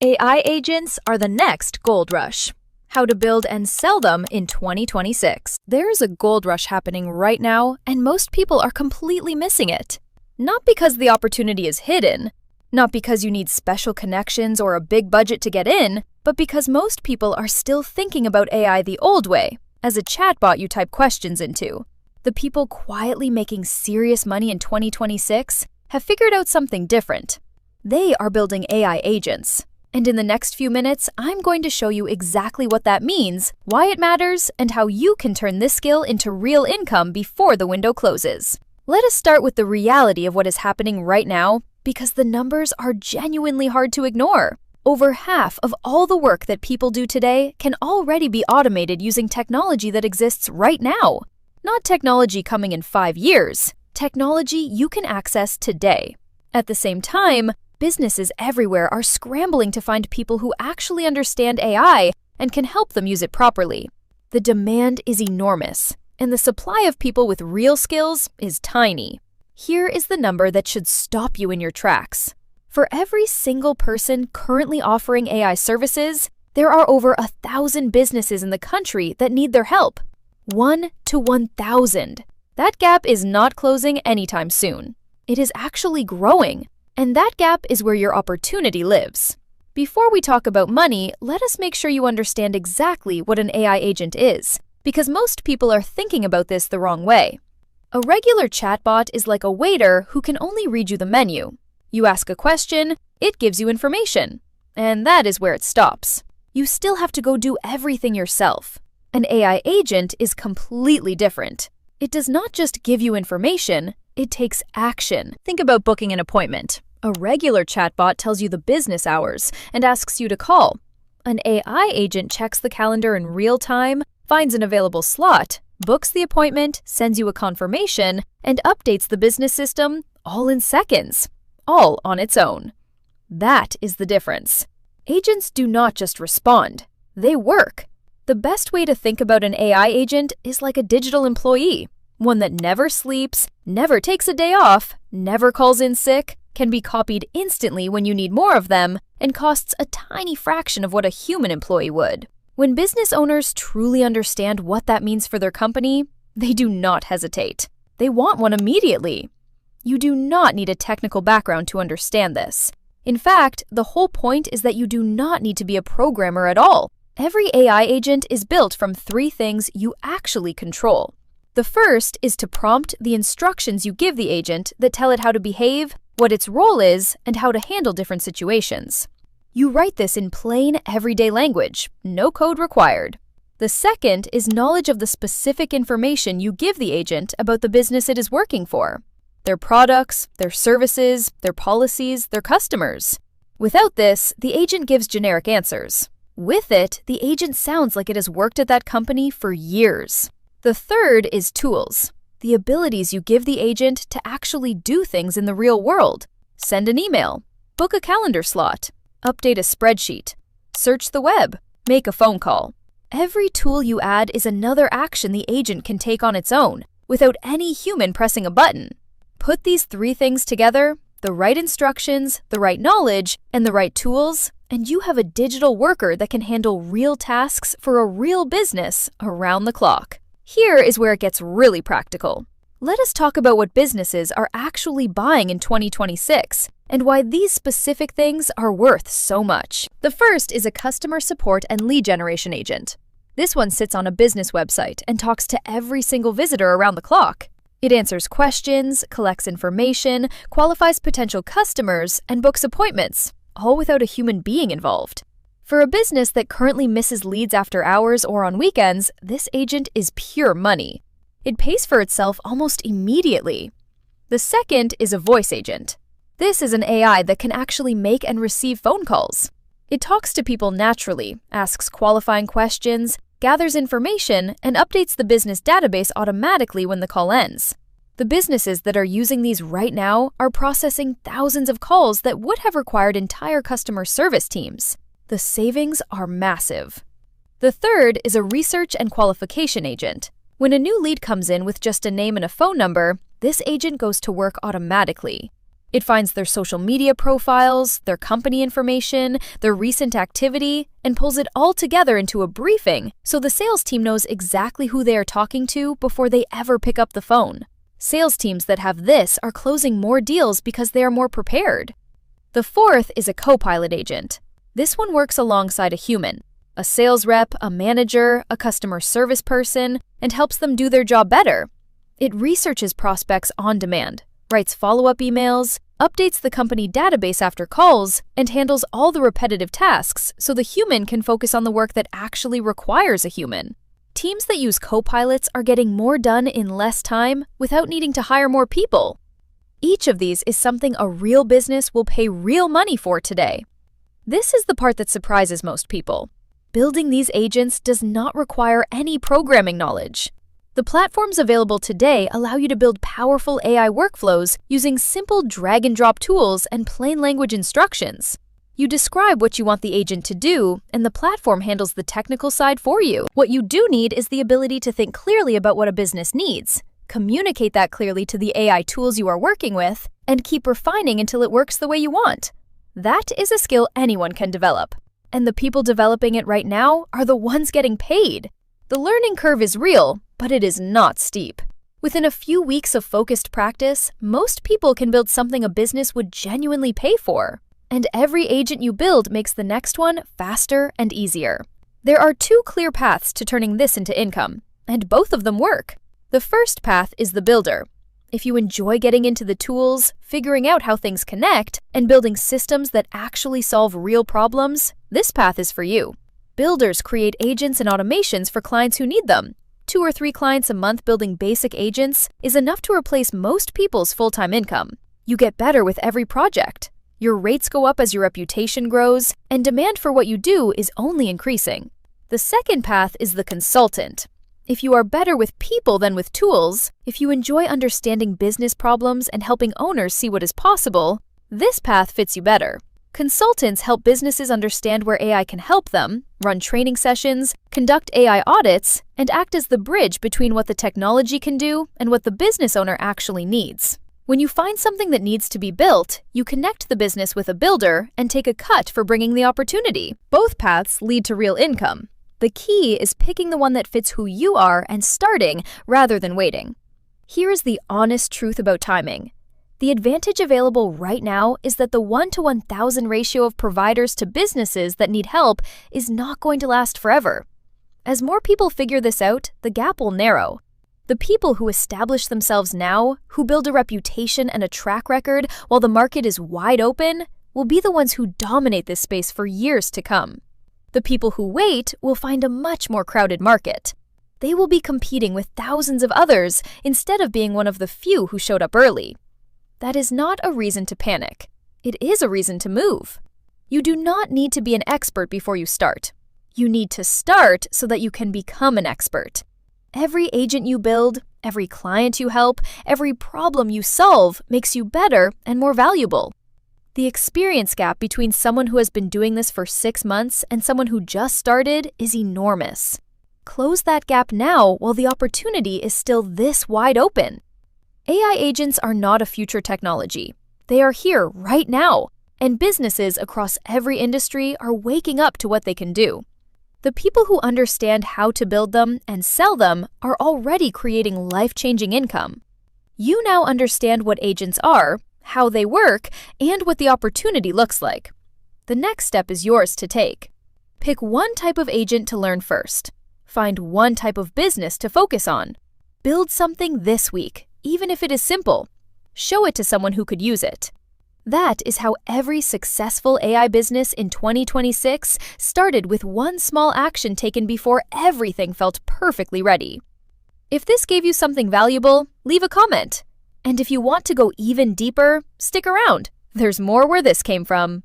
AI agents are the next gold rush. How to build and sell them in 2026. There's a gold rush happening right now, and most people are completely missing it. Not because the opportunity is hidden, not because you need special connections or a big budget to get in, but because most people are still thinking about AI the old way, as a chatbot you type questions into. The people quietly making serious money in 2026 have figured out something different. They are building AI agents. And in the next few minutes, I'm going to show you exactly what that means, why it matters, and how you can turn this skill into real income before the window closes. Let us start with the reality of what is happening right now, because the numbers are genuinely hard to ignore. Over half of all the work that people do today can already be automated using technology that exists right now. Not technology coming in 5 years, technology you can access today. At the same time, businesses everywhere are scrambling to find people who actually understand AI and can help them use it properly. The demand is enormous, and the supply of people with real skills is tiny. Here is the number that should stop you in your tracks. For every single person currently offering AI services, there are over 1,000 businesses in the country that need their help. 1 to 1,000. That gap is not closing anytime soon. It is actually growing. And that gap is where your opportunity lives. Before we talk about money, let us make sure you understand exactly what an AI agent is, because most people are thinking about this the wrong way. A regular chatbot is like a waiter who can only read you the menu. You ask a question, it gives you information, and that is where it stops. You still have to go do everything yourself. An AI agent is completely different. It does not just give you information, it takes action. Think about booking an appointment. A regular chatbot tells you the business hours and asks you to call. An AI agent checks the calendar in real time, finds an available slot, books the appointment, sends you a confirmation, and updates the business system all in seconds, all on its own. That is the difference. Agents do not just respond, they work. The best way to think about an AI agent is like a digital employee, one that never sleeps, never takes a day off, never calls in sick, can be copied instantly when you need more of them, and costs a tiny fraction of what a human employee would. When business owners truly understand what that means for their company, they do not hesitate. They want one immediately. You do not need a technical background to understand this. In fact, the whole point is that you do not need to be a programmer at all. Every AI agent is built from 3 things you actually control. The first is to prompt the instructions you give the agent that tell it how to behave, what its role is, and how to handle different situations. You write this in plain, everyday language, no code required. The second is knowledge of the specific information you give the agent about the business it is working for, their products, their services, their policies, their customers. Without this, the agent gives generic answers. With it, the agent sounds like it has worked at that company for years. The third is tools. The abilities you give the agent to actually do things in the real world. Send an email, book a calendar slot, update a spreadsheet, search the web, make a phone call. Every tool you add is another action the agent can take on its own, without any human pressing a button. Put these 3 things together, the right instructions, the right knowledge, and the right tools, and you have a digital worker that can handle real tasks for a real business around the clock. Here is where it gets really practical. Let us talk about what businesses are actually buying in 2026 and why these specific things are worth so much. The first is a customer support and lead generation agent. This one sits on a business website and talks to every single visitor around the clock. It answers questions, collects information, qualifies potential customers, and books appointments, all without a human being involved. For a business that currently misses leads after hours or on weekends, this agent is pure money. It pays for itself almost immediately. The second is a voice agent. This is an AI that can actually make and receive phone calls. It talks to people naturally, asks qualifying questions, gathers information, and updates the business database automatically when the call ends. The businesses that are using these right now are processing thousands of calls that would have required entire customer service teams. The savings are massive. The third is a research and qualification agent. When a new lead comes in with just a name and a phone number, this agent goes to work automatically. It finds their social media profiles, their company information, their recent activity, and pulls it all together into a briefing so the sales team knows exactly who they are talking to before they ever pick up the phone. Sales teams that have this are closing more deals because they are more prepared. The fourth is a co-pilot agent. This one works alongside a human, a sales rep, a manager, a customer service person, and helps them do their job better. It researches prospects on demand, writes follow-up emails, updates the company database after calls, and handles all the repetitive tasks so the human can focus on the work that actually requires a human. Teams that use co-pilots are getting more done in less time without needing to hire more people. Each of these is something a real business will pay real money for today. This is the part that surprises most people. Building these agents does not require any programming knowledge. The platforms available today allow you to build powerful AI workflows using simple drag-and-drop tools and plain language instructions. You describe what you want the agent to do, and the platform handles the technical side for you. What you do need is the ability to think clearly about what a business needs, communicate that clearly to the AI tools you are working with, and keep refining until it works the way you want. That is a skill anyone can develop, and the people developing it right now are the ones getting paid. The learning curve is real, but it is not steep. Within a few weeks of focused practice, most people can build something a business would genuinely pay for. And every agent you build makes the next one faster and easier. There are two clear paths to turning this into income, and both of them work. The first path is the builder. If you enjoy getting into the tools, figuring out how things connect, and building systems that actually solve real problems, this path is for you. Builders create agents and automations for clients who need them. 2 or 3 clients a month building basic agents is enough to replace most people's full-time income. You get better with every project. Your rates go up as your reputation grows, and demand for what you do is only increasing. The second path is the consultant. If you are better with people than with tools, if you enjoy understanding business problems and helping owners see what is possible, this path fits you better. Consultants help businesses understand where AI can help them, run training sessions, conduct AI audits, and act as the bridge between what the technology can do and what the business owner actually needs. When you find something that needs to be built, you connect the business with a builder and take a cut for bringing the opportunity. Both paths lead to real income. The key is picking the one that fits who you are and starting rather than waiting. Here is the honest truth about timing. The advantage available right now is that the 1 to 1,000 ratio of providers to businesses that need help is not going to last forever. As more people figure this out, the gap will narrow. The people who establish themselves now, who build a reputation and a track record while the market is wide open, will be the ones who dominate this space for years to come. The people who wait will find a much more crowded market. They will be competing with thousands of others instead of being one of the few who showed up early. That is not a reason to panic. It is a reason to move. You do not need to be an expert before you start. You need to start so that you can become an expert. Every agent you build, every client you help, every problem you solve makes you better and more valuable. The experience gap between someone who has been doing this for 6 months and someone who just started is enormous. Close that gap now while the opportunity is still this wide open. AI agents are not a future technology. They are here right now, and businesses across every industry are waking up to what they can do. The people who understand how to build them and sell them are already creating life-changing income. You now understand what agents are, how they work, and what the opportunity looks like. The next step is yours to take. Pick one type of agent to learn first. Find one type of business to focus on. Build something this week, even if it is simple. Show it to someone who could use it. That is how every successful AI business in 2026 started with one small action taken before everything felt perfectly ready. If this gave you something valuable, leave a comment. And if you want to go even deeper, stick around. There's more where this came from.